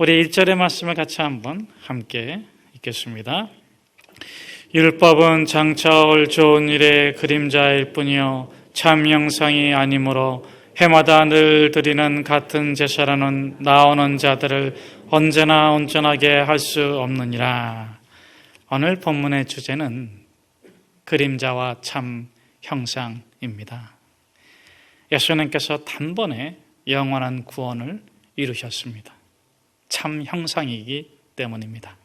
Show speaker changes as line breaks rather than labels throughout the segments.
우리 1절의 말씀을 같이 한번 함께 읽겠습니다. 율법은 장차 올 좋은 일의 그림자일 뿐이요 참 형상이 아니므로 해마다 늘 드리는 같은 제사로는 나오는 자들을 언제나 온전하게 할 수 없느니라. 오늘 본문의 주제는 그림자와 참 형상입니다. 예수님께서 단번에 영원한 구원을 이루셨습니다. 참 형상이기 때문입니다.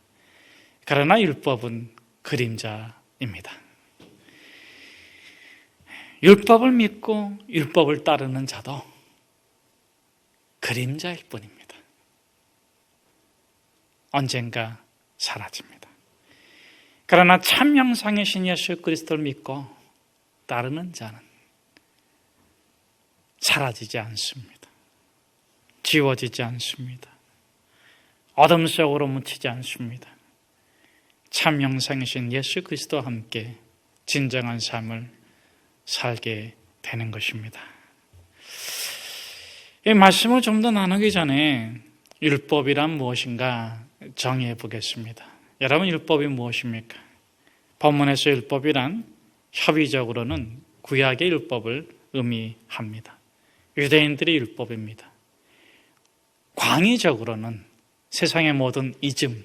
그러나 율법은 그림자입니다. 율법을 믿고 율법을 따르는 자도 그림자일 뿐입니다. 언젠가 사라집니다. 그러나 참 형상이신 예수 그리스도를 믿고 따르는 자는 사라지지 않습니다. 지워지지 않습니다. 어둠 속으로 묻히지 않습니다. 참 형상이신 예수 그리스도와 함께 진정한 삶을 살게 되는 것입니다. 이 말씀을 좀 더 나누기 전에 율법이란 무엇인가 정의해 보겠습니다. 여러분, 율법이 무엇입니까? 본문에서 율법이란 협의적으로는 구약의 율법을 의미합니다. 유대인들의 율법입니다. 광의적으로는 세상의 모든 이즘,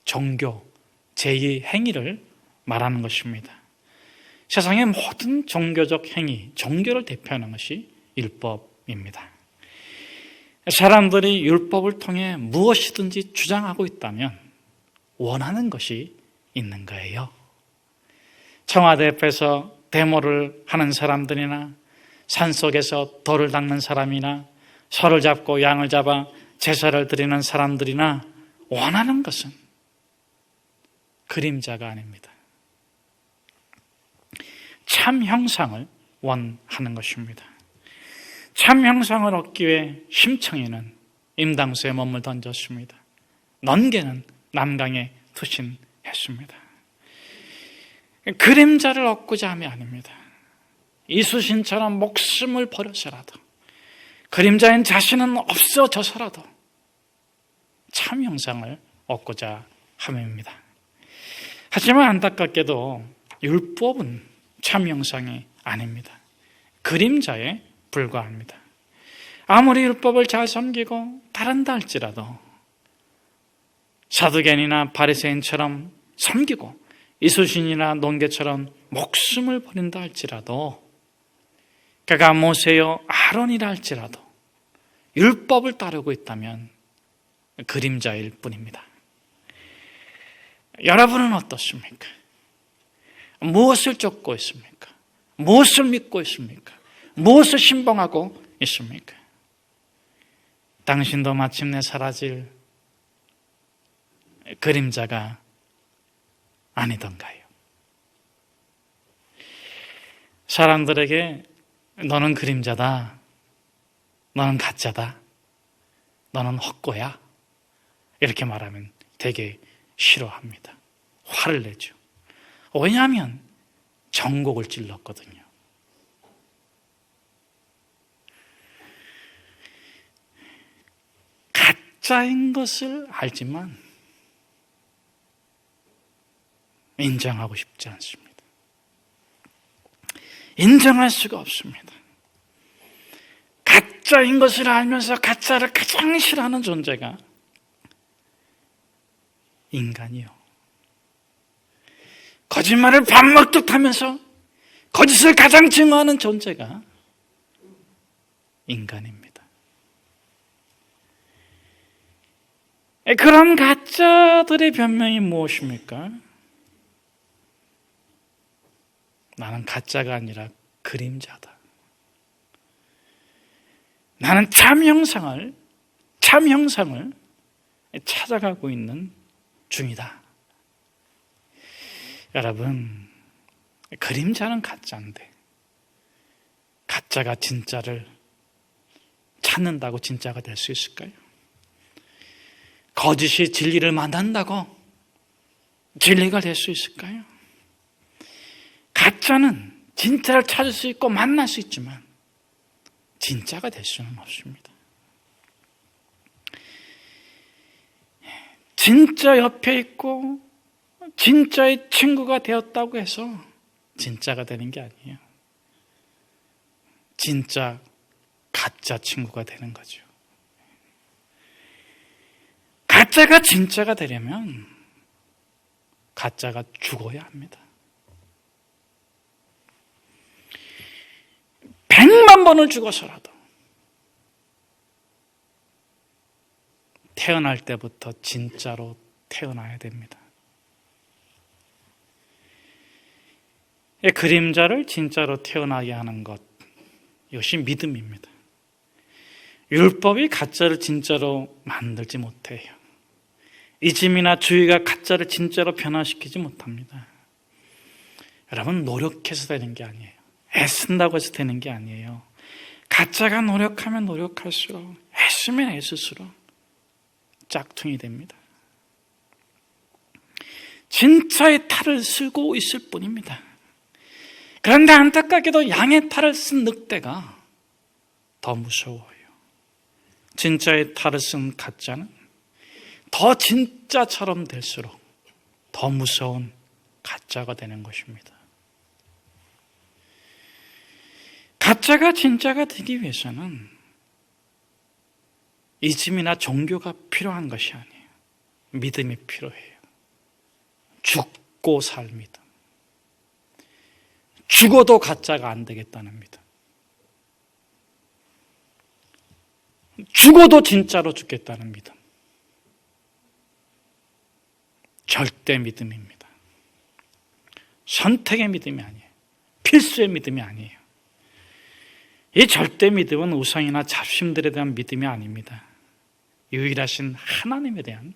종교, 제의 행위를 말하는 것입니다. 세상의 모든 종교적 행위, 종교를 대표하는 것이 율법입니다. 사람들이 율법을 통해 무엇이든지 주장하고 있다면 원하는 것이 있는 거예요. 청와대 앞에서 데모를 하는 사람들이나 산속에서 돌을 닦는 사람이나 소를 잡고 양을 잡아 제사를 드리는 사람들이나 원하는 것은 그림자가 아닙니다. 참 형상을 원하는 것입니다. 참 형상을 얻기 위해 심청이는 임당수에 몸을 던졌습니다. 넌개는 남강에 투신했습니다. 그림자를 얻고자 함이 아닙니다. 이수신처럼 목숨을 버려서라도, 그림자인 자신은 없어져서라도 참 형상을 얻고자 함입니다. 하지만 안타깝게도 율법은 참 형상이 아닙니다. 그림자에 불과합니다. 아무리 율법을 잘 섬기고 따른다 할지라도 사두개인이나 바리새인처럼 섬기고 이수신이나 논개처럼 목숨을 버린다 할지라도, 그가 모세요 아론이라 할지라도 율법을 따르고 있다면 그림자일 뿐입니다. 여러분은 어떻습니까? 무엇을 쫓고 있습니까? 무엇을 믿고 있습니까? 무엇을 신봉하고 있습니까? 당신도 마침내 사라질 그림자가 아니던가요? 사람들에게 너는 그림자다, 너는 가짜다, 너는 헛거야, 이렇게 말하면 되게 싫어합니다. 화를 내죠. 왜냐하면 정곡을 찔렀거든요. 가짜인 것을 알지만 인정하고 싶지 않습니다. 인정할 수가 없습니다. 가짜인 것을 알면서 가짜를 가장 싫어하는 존재가 인간이요. 거짓말을 밥 먹듯 하면서 거짓을 가장 증오하는 존재가 인간입니다. 그런 가짜들의 변명이 무엇입니까? 나는 가짜가 아니라 그림자다. 나는 참 형상을 찾아가고 있는 중이다. 여러분, 그림자는 가짜인데 가짜가 진짜를 찾는다고 진짜가 될 수 있을까요? 거짓이 진리를 만난다고 진리가 될 수 있을까요? 가짜는 진짜를 찾을 수 있고 만날 수 있지만 진짜가 될 수는 없습니다. 진짜 옆에 있고 진짜의 친구가 되었다고 해서 진짜가 되는 게 아니에요. 진짜 가짜 친구가 되는 거죠. 가짜가 진짜가 되려면 가짜가 죽어야 합니다. 100만 번을 죽어서라도 태어날 때부터 진짜로 태어나야 됩니다. 그림자를 진짜로 태어나게 하는 것, 이것이 믿음입니다. 율법이 가짜를 진짜로 만들지 못해요. 이즘이나 주의가 가짜를 진짜로 변화시키지 못합니다. 여러분, 노력해서 되는 게 아니에요. 애쓴다고 해서 되는 게 아니에요. 가짜가 노력하면 노력할수록, 애쓰면 애쓸수록 짝퉁이 됩니다. 진짜의 탈을 쓰고 있을 뿐입니다. 그런데 안타깝게도 양의 탈을 쓴 늑대가 더 무서워요. 진짜의 탈을 쓴 가짜는 더 진짜처럼 될수록 더 무서운 가짜가 되는 것입니다. 가짜가 진짜가 되기 위해서는 이즘이나 종교가 필요한 것이 아니에요. 믿음이 필요해요. 죽고 살 믿음. 죽어도 가짜가 안 되겠다는 믿음. 죽어도 진짜로 죽겠다는 믿음. 절대 믿음입니다. 선택의 믿음이 아니에요. 필수의 믿음이 아니에요. 이 절대 믿음은 우상이나 잡신들에 대한 믿음이 아닙니다. 유일하신 하나님에 대한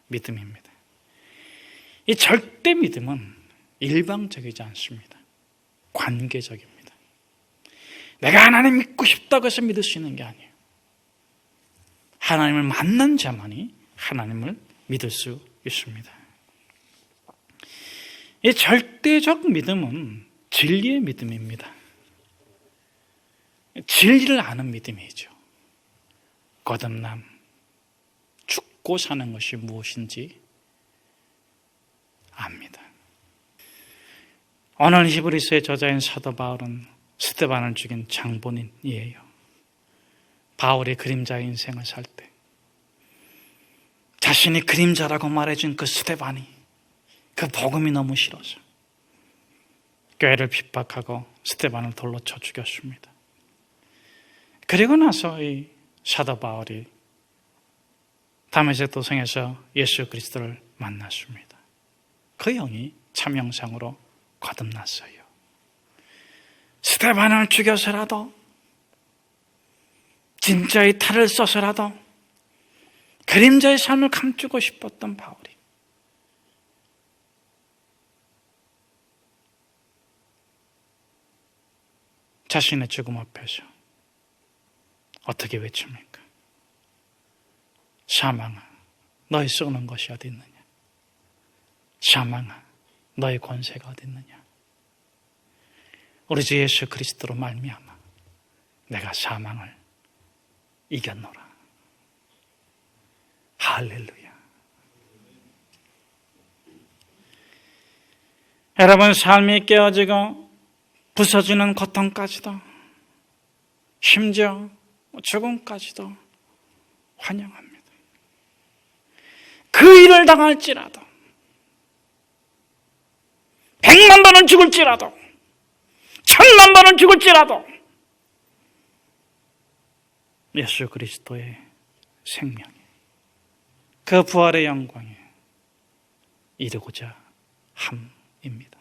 믿음입니다. 이 절대 믿음은 일방적이지 않습니다. 관계적입니다. 내가 하나님 믿고 싶다고 해서 믿을 수 있는 게 아니에요. 하나님을 만난 자만이 하나님을 믿을 수 있습니다. 이 절대적 믿음은 진리의 믿음입니다. 진리를 아는 믿음이죠. 거듭남, 죽고 사는 것이 무엇인지 압니다. 오늘 히브리서의 저자인 사도 바울은 스데반을 죽인 장본인이에요. 바울이 그림자의 인생을 살 때 자신이 그림자라고 말해준 그 스데반이 그 복음이 너무 싫어서 교회를 핍박하고 스데반을 돌로 쳐 죽였습니다. 그리고 나서 이 사도 바울이 다메섹 도성에서 예수 그리스도를 만났습니다. 그 영이 참 형상으로 거듭났어요. 스데반을 죽여서라도 진짜의 탈을 써서라도 그림자의 삶을 감추고 싶었던 바울이 자신의 죽음 앞에서 어떻게 외칩니까? 사망아, 너의 쏘는 것이 어디 있느냐? 사망아, 너의 권세가 어디 있느냐? 우리 주 예수 그리스도로 말미암아 내가 사망을 이겼노라. 할렐루야. 여러분, 삶이 깨어지고 부서지는 고통까지도, 심지어 죽음까지도 환영합니다. 그 일을 당할지라도, 100만 번은 죽을지라도, 1000만 번은 죽을지라도 예수 그리스도의 생명에, 그 부활의 영광에 이르고자 함입니다.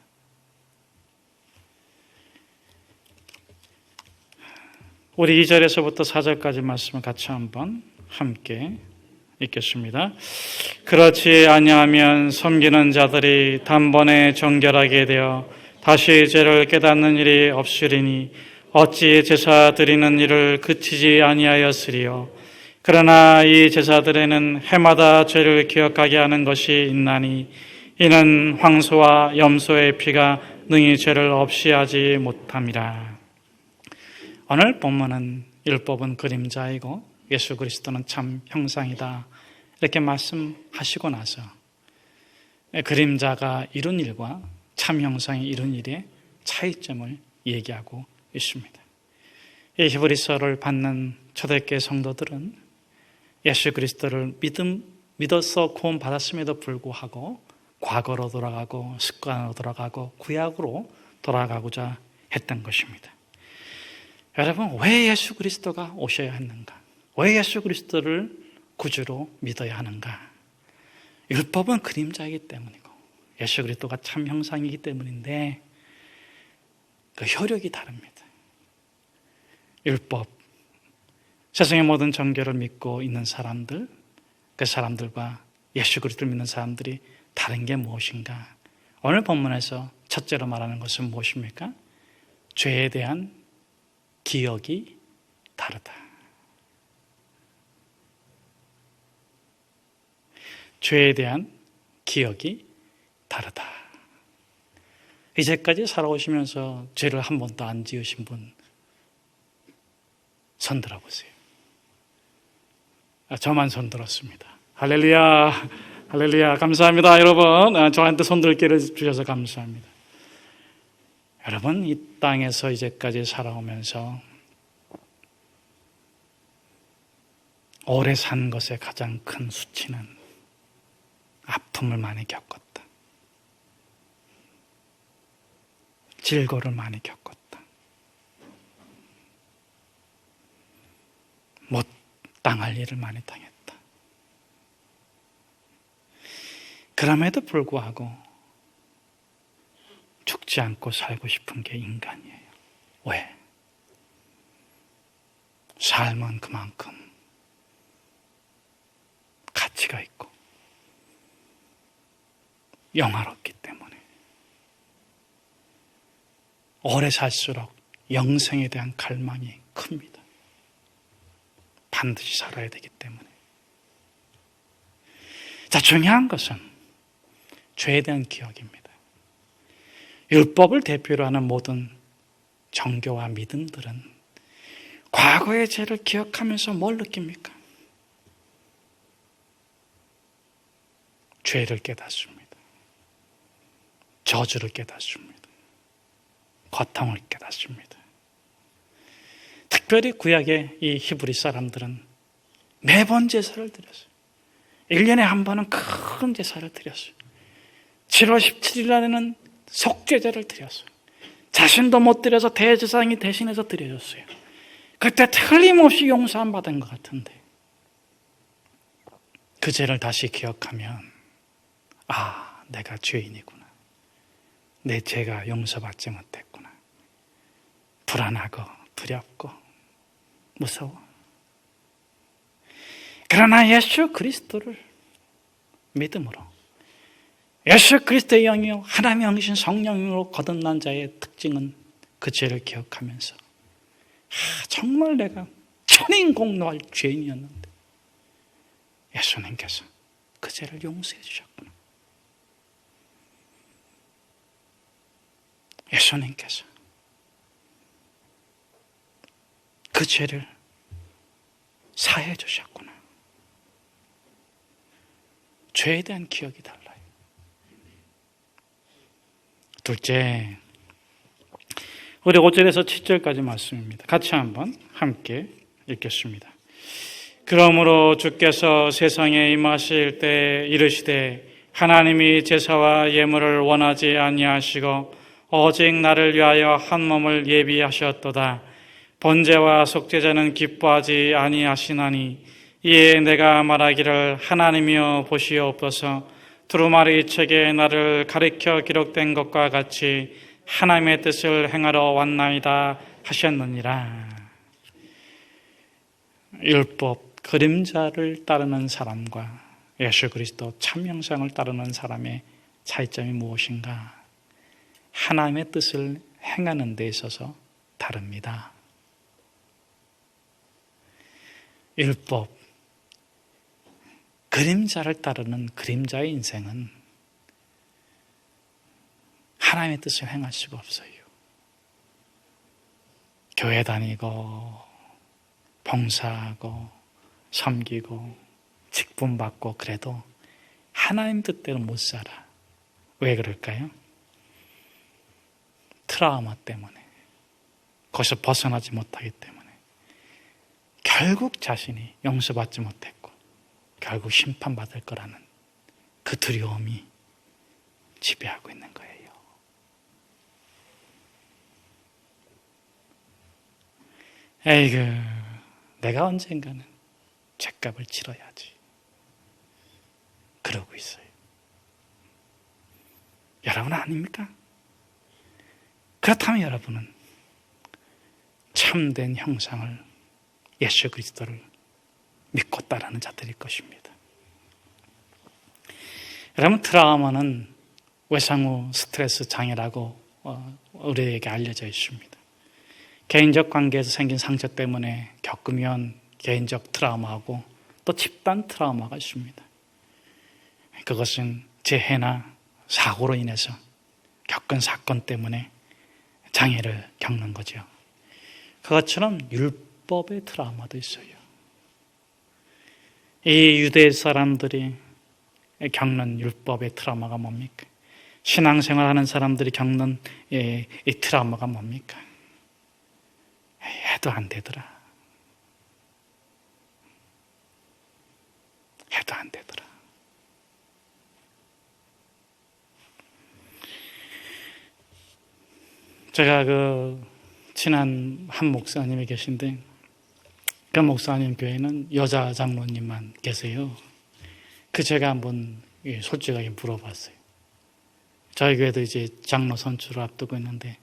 우리 2절에서부터 4절까지 말씀을 같이 한번 함께 읽겠습니다. 그렇지 아니하면 섬기는 자들이 단번에 정결하게 되어 다시 죄를 깨닫는 일이 없으리니 어찌 제사 드리는 일을 그치지 아니하였으리요. 그러나 이 제사들에는 해마다 죄를 기억하게 하는 것이 있나니 이는 황소와 염소의 피가 능히 죄를 없이 하지 못함이라. 오늘 본문은 율법은 그림자이고 예수 그리스도는 참 형상이다, 이렇게 말씀하시고 나서 그림자가 이룬 일과 참 형상이 이룬 일의 차이점을 얘기하고 있습니다. 이 히브리서를 받는 초대교회 성도들은 예수 그리스도를 믿어서 구원받았음에도 불구하고 과거로 돌아가고 습관으로 돌아가고 구약으로 돌아가고자 했던 것입니다. 여러분, 왜 예수 그리스도가 오셔야 했는가? 왜 예수 그리스도를 구주로 믿어야 하는가? 율법은 그림자이기 때문이고 예수 그리스도가 참 형상이기 때문인데 그 효력이 다릅니다. 율법, 세상의 모든 종교를 믿고 있는 사람들, 그 사람들과 예수 그리스도를 믿는 사람들이 다른 게 무엇인가? 오늘 본문에서 첫째로 말하는 것은 무엇입니까? 죄에 대한 기억이 다르다. 죄에 대한 기억이 다르다. 이제까지 살아오시면서 죄를 한 번도 안 지으신 분 손 들어보세요. 저만 손 들었습니다. 할렐루야, 할렐루야. 감사합니다, 여러분. 저한테 손 들 기회를 주셔서 감사합니다. 여러분, 이 땅에서 이제까지 살아오면서 오래 산 것의 가장 큰 수치는 아픔을 많이 겪었다. 질고를 많이 겪었다. 못 당할 일을 많이 당했다. 그럼에도 불구하고 죽지 않고 살고 싶은 게 인간이에요. 왜? 삶은 그만큼 가치가 있고 영화롭기 때문에 오래 살수록 영생에 대한 갈망이 큽니다. 반드시 살아야 되기 때문에. 자, 중요한 것은 죄에 대한 기억입니다. 율법을 대표로 하는 모든 종교와 믿음들은 과거의 죄를 기억하면서 뭘 느낍니까? 죄를 깨닫습니다. 저주를 깨닫습니다. 고통을 깨닫습니다. 특별히 구약의 이 히브리 사람들은 매번 제사를 드렸어요. 1년에 한 번은 큰 제사를 드렸어요. 7월 17일 날에는 속죄제를 드렸어요. 자신도 못 드려서 대제사장이 대신해서 드려줬어요. 그때 틀림없이 용서함 받은 것 같은데 그 죄를 다시 기억하면 내가 죄인이구나. 내 죄가 용서받지 못했구나. 불안하고 두렵고 무서워. 그러나 예수 그리스도를 믿음으로 예수 그리스도의 영이요 하나님의 영이신 성령으로 거듭난 자의 특징은 그 죄를 기억하면서 정말 내가 천인공노할 죄인이었는데 예수님께서 그 죄를 용서해 주셨구나. 예수님께서 그 죄를 사해 주셨구나. 죄에 대한 기억이 달라요. 둘째, 우리 5절에서 7절까지 말씀입니다. 같이 한번 함께 읽겠습니다. 그러므로 주께서 세상에 임하실 때 이르시되 하나님이 제사와 예물을 원하지 아니하시고 오직 나를 위하여 한 몸을 예비하셨도다. 번제와 속죄제는 기뻐하지 아니하시나니 이에 내가 말하기를 하나님이여 보시옵소서. 두루마리 책에 나를 가리켜 기록된 것과 같이 하나님의 뜻을 행하러 왔나이다 하셨느니라. 율법 그림자를 따르는 사람과 예수 그리스도 참 형상을 따르는 사람의 차이점이 무엇인가? 하나님의 뜻을 행하는 데 있어서 다릅니다. 율법, 그림자를 따르는 그림자의 인생은 하나님의 뜻을 행할 수가 없어요. 교회 다니고 봉사하고 섬기고 직분받고 그래도 하나님 뜻대로 못 살아. 왜 그럴까요? 트라우마 때문에. 거기서 벗어나지 못하기 때문에. 결국 자신이 용서받지 못했고 결국 심판받을 거라는 그 두려움이 지배하고 있는 거예요. 에이그, 내가 언젠가는 죗값을 치러야지. 그러고 있어요. 여러분은 아닙니까? 그렇다면 여러분은 참된 형상을, 예수 그리스도를 믿고 따르는 자들일 것입니다. 여러분, 트라우마는 외상 후 스트레스 장애라고 우리에게 알려져 있습니다. 개인적 관계에서 생긴 상처 때문에 겪으면 개인적 트라우마하고 또 집단 트라우마가 있습니다. 그것은 재해나 사고로 인해서 겪은 사건 때문에 장애를 겪는 거죠. 그것처럼 율법의 트라우마도 있어요. 이 유대 사람들이 겪는 율법의 트라우마가 뭡니까? 신앙생활하는 사람들이 겪는 이 트라우마가 뭡니까? 해도 안 되더라. 해도 안 되더라. 제가 친한 한 목사님이 계신데 그 목사님 교회는 여자 장로님만 계세요. 제가 한번 솔직하게 물어봤어요. 저희 교회도 이제 장로 선출을 앞두고 있는데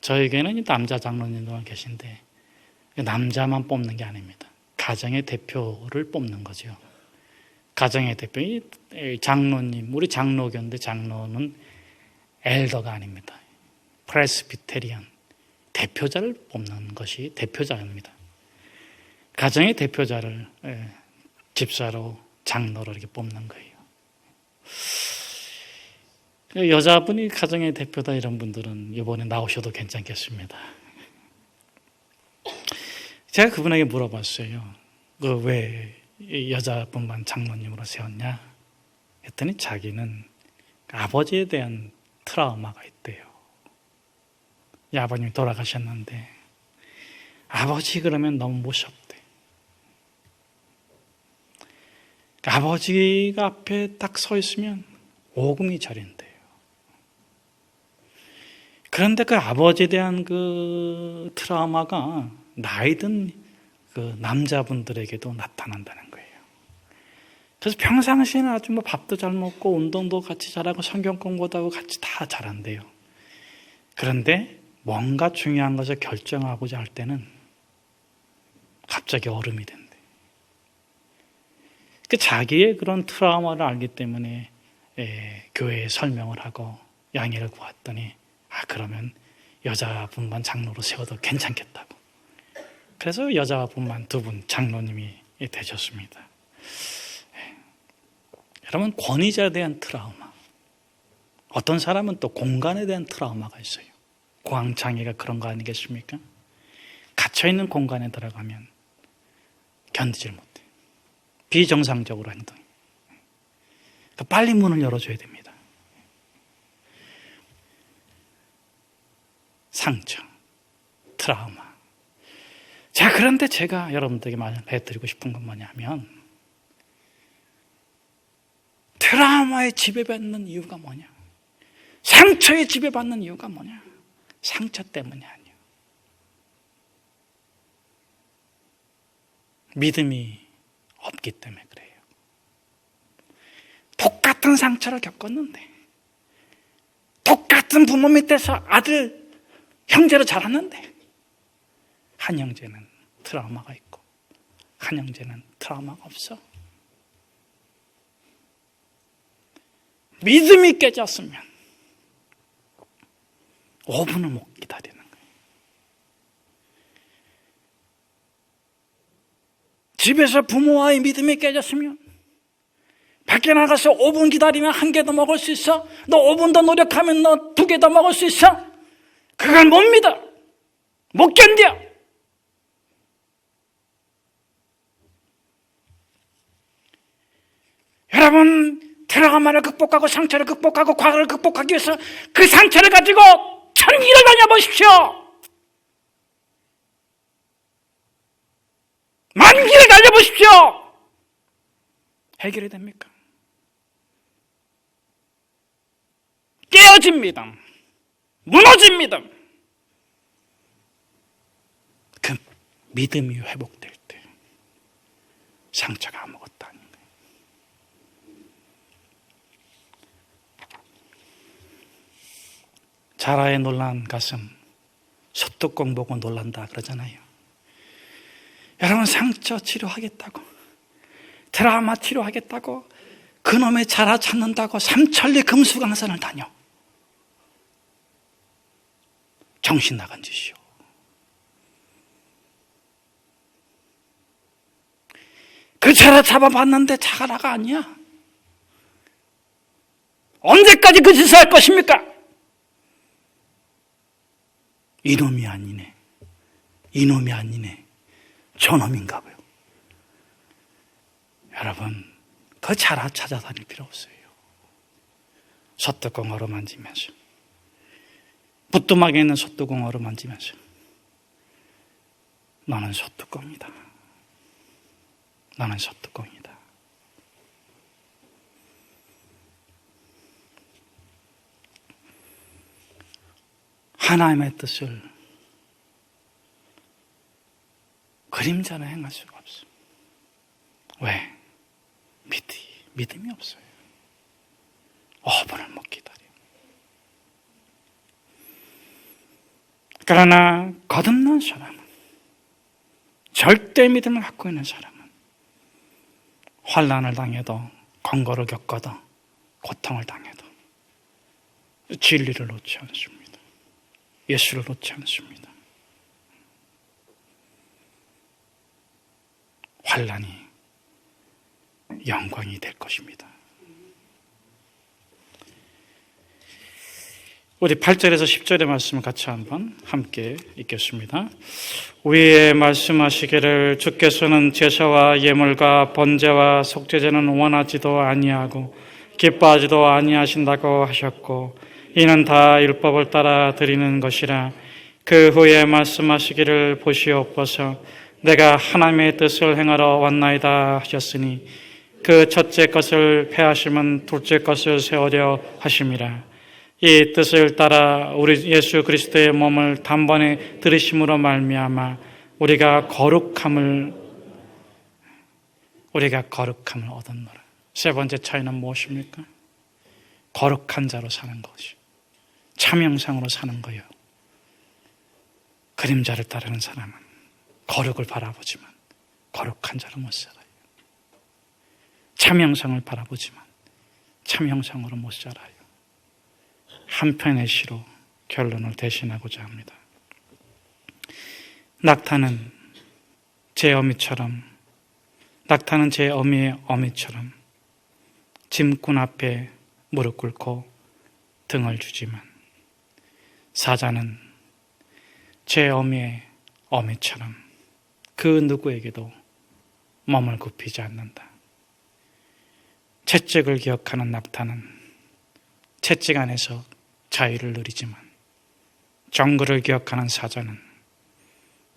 저희 교회는 남자 장로님들만 계신데 남자만 뽑는 게 아닙니다. 가정의 대표를 뽑는 거죠. 가정의 대표, 장로님, 우리 장로교인데 장로는 엘더가 아닙니다. 프레스비테리안, 대표자를 뽑는 것이 대표자입니다. 가정의 대표자를 집사로, 장로로 이렇게 뽑는 거예요. 여자분이 가정의 대표다 이런 분들은 이번에 나오셔도 괜찮겠습니다. 제가 그분에게 물어봤어요. 왜 여자분만 장로님으로 세웠냐? 했더니 자기는 아버지에 대한 트라우마가 있대요. 아버님이 돌아가셨는데 아버지 그러면 너무 무섭대. 아버지가 앞에 딱 서 있으면 오금이 저린대요. 그런데 그 아버지에 대한 그 트라우마가 나이 든 그 남자분들에게도 나타난다는 거예요. 그래서 평상시에는 아주 밥도 잘 먹고 운동도 같이 잘하고 성경 공부도 하고 같이 다 잘한대요. 그런데 뭔가 중요한 것을 결정하고자 할 때는 갑자기 얼음이 된대. 자기의 그런 트라우마를 알기 때문에 교회에 설명을 하고 양해를 구했더니 그러면 여자분만 장로로 세워도 괜찮겠다고. 그래서 여자분만 2분 장로님이 되셨습니다. 여러분, 권위자에 대한 트라우마. 어떤 사람은 또 공간에 대한 트라우마가 있어요. 공황장애가 그런 거 아니겠습니까? 갇혀있는 공간에 들어가면 견디질 못해. 비정상적으로 행동해. 그러니까 빨리 문을 열어줘야 됩니다. 상처, 트라우마. 자, 그런데 제가 여러분들에게 말해드리고 싶은 건 뭐냐면 트라우마에 지배받는 이유가 뭐냐? 상처에 지배받는 이유가 뭐냐? 상처 때문이 아니에요. 믿음이 없기 때문에 그래요. 똑같은 상처를 겪었는데 똑같은 부모 밑에서 아들, 형제로 자랐는데 한 형제는 트라우마가 있고 한 형제는 트라우마가 없어. 믿음이 깨졌으면 5분을 못 기다리는 거예요. 집에서 부모와의 믿음이 깨졌으면 밖에 나가서 5분 기다리면 1개 더 먹을 수 있어? 너 5분 더 노력하면 너 2개 더 먹을 수 있어? 그걸 못 믿어. 못 견뎌. 여러분, 트라우마를 극복하고 상처를 극복하고 과거를 극복하기 위해서 그 상처를 가지고 천길을 다녀보십시오. 만길을 달려보십시오. 해결이 됩니까? 깨어집니다. 무너집니다. 그 믿음이 회복될 때 상처가 아무것도 아닌 거예요. 자라에 놀란 가슴 소뚜껑 보고 놀란다 그러잖아요. 여러분, 상처 치료하겠다고, 트라우마 치료하겠다고 그놈의 자라 찾는다고 삼천리 금수강산을 다녀. 정신 나간 짓이요. 그 자라 잡아봤는데 자라가 아니야. 언제까지 그 짓을 할 것입니까? 이놈이 아니네, 이놈이 아니네, 저놈인가 봐요. 여러분, 그 자라 찾아다닐 필요 없어요. 소뚜껑 어루만지면서, 부뚜막에 있는 소뚜껑 어루만지면서, 너는 소뚜껑이다, 너는 소뚜껑이다. 하나님의 뜻을 그림자는 행할 수가 없어. 왜? 믿음이 없어요. 5분을 못 기다려. 그러나 거듭난 사람은, 절대 믿음을 갖고 있는 사람은 환난을 당해도, 권고를 겪어도, 고통을 당해도 진리를 놓지 않습니다. 예수를 놓지 않습니다. 환난이 영광이 될 것입니다. 우리 8절에서 10절의 말씀을 같이 한번 함께 읽겠습니다. 위에 말씀하시기를 주께서는 제사와 예물과 번제와 속죄제는 원하지도 아니하고 기뻐하지도 아니하신다고 하셨고 이는 다 율법을 따라 드리는 것이라. 그 후에 말씀하시기를 보시옵소서 내가 하나님의 뜻을 행하러 왔나이다 하셨으니 그 첫째 것을 폐하심은 둘째 것을 세우려 하심이라. 이 뜻을 따라 우리 예수 그리스도의 몸을 단번에 들이심으로 말미암아 우리가 거룩함을 얻었노라. 세 번째 차이는 무엇입니까? 거룩한 자로 사는 것이, 참형상으로 사는 거예요. 그림자를 따르는 사람은 거룩을 바라보지만 거룩한 자로 못 살아요. 참형상을 바라보지만 참형상으로 못 살아요. 한편의 시로 결론을 대신하고자 합니다. 낙타는 제 어미의 어미처럼 짐꾼 앞에 무릎 꿇고 등을 주지만 사자는 제 어미의 어미처럼 그 누구에게도 몸을 굽히지 않는다. 채찍을 기억하는 낙타는 채찍 안에서 자유를 누리지만 정글을 기억하는 사자는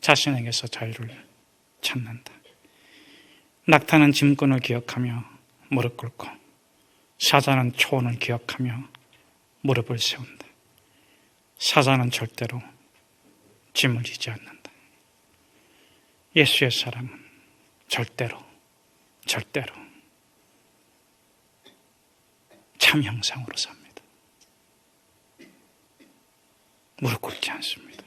자신에게서 자유를 찾는다. 낙타는 짐꾼을 기억하며 무릎 꿇고 사자는 초원을 기억하며 무릎을 세운다. 사자는 절대로 짐을 지지 않는다. 예수의 사람은 절대로 참 형상으로 삽니다. 무릎 꿇지 않습니다.